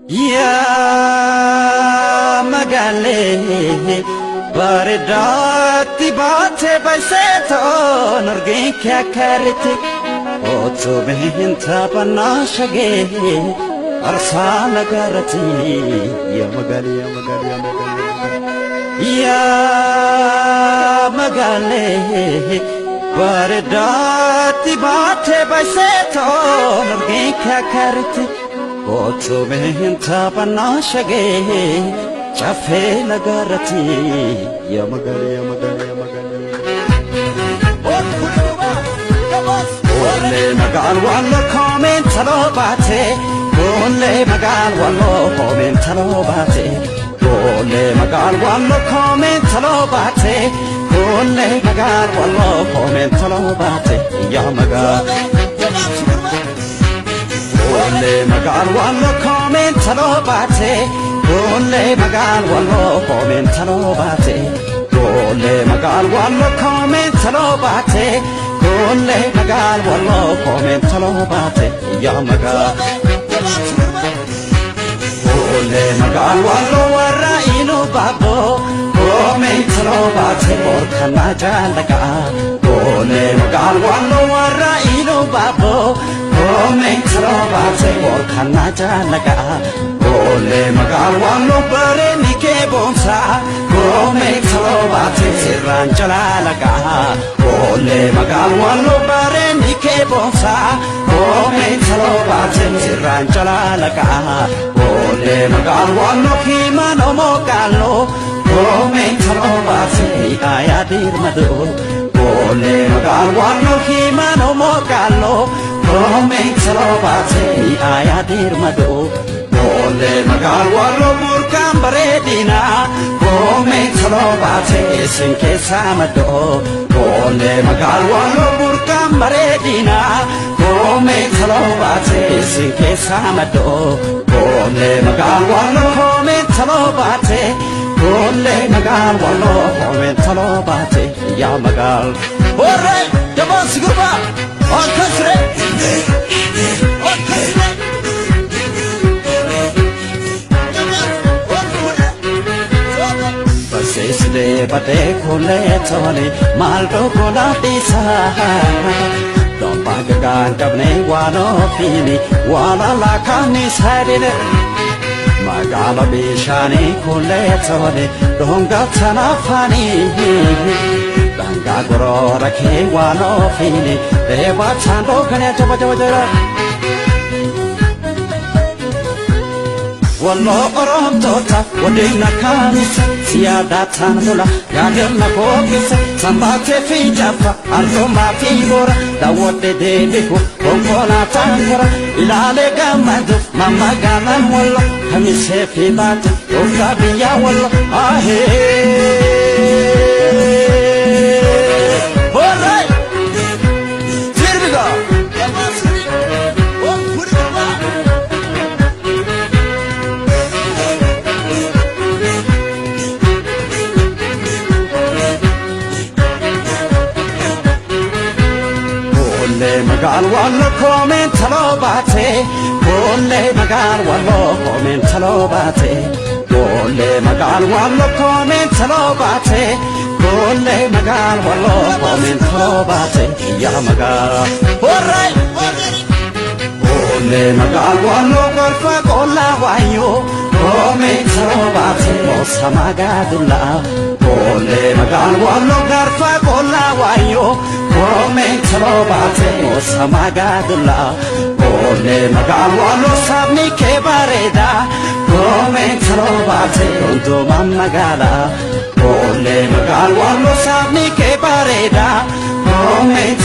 Ya magale baredati bate baiseto norgin kya kariti oto behin tapana shage arsa nagarati ya magale ya magale baredati bate baiseto norgin kya kariti oto behin tapana shage chafe nagarati ya magale ole magal wallo comment chalo bate ole magal wallo comment chalo bate ole magal wallo comment chalo bate ole magal wallo comment chalo bate ya magal ole magal wallo comment chalo bate ole magal wallo comment chalo bate ole magal wallo comment chalo bate ole magal wallo comment chalo bate ya magal ole magal wallo warra inu babo comment chalo bate or khana jalaga ole magal wallo warra inu babo comment chalo bate or khana jalaga ole magal wallo bare nike bonsa comment chalo bate sirran jalalaga ole magal wallo bare nike bonsa comment chalo bate sirran jalalaga ole magal wallo kimano mokalo comment chalo bate ayadir madu ole magal wallo kimano mokalo comment chalo bate ayadir madu ole magal wallo burkan baredina comment chalo bate sinke samado ole magal wallo burkan baredina comment chalo bate sinke samado ole magal wallo comment chalo bate ole magal wallo comment chalo bate ya magal ore jabo sigurba on kasre Sesde bate khole chole maldo kola tisa don pagagan kabne wano pini wala la khani sadine magala bishani khole chole donga chana fani danga goro rakhe wano pini deva chando khane jaba wallo orom tota wadina kanis siada tanula yagerna kokis sambate fi jaffa aloma fi bora dawote debiko konkola tankara ilale gamadu mama gaman wallo kamise fi bata okabiya wallo ahe alright here we go magal wallo comment chalo bate ole magal wallo comment chalo bate ole magal wallo comment chalo bate ole magal wallo comment chalo bate ya magal alright ole magal wallo golfa kola wayo comment chalo bate osamagadula ole magal wallo garfa kola wayo comment chalo bate osamagadula ole magal wallo sabni ke bareda comment chalo bate onto mamagala ole magal wallo sabni ke bareda comment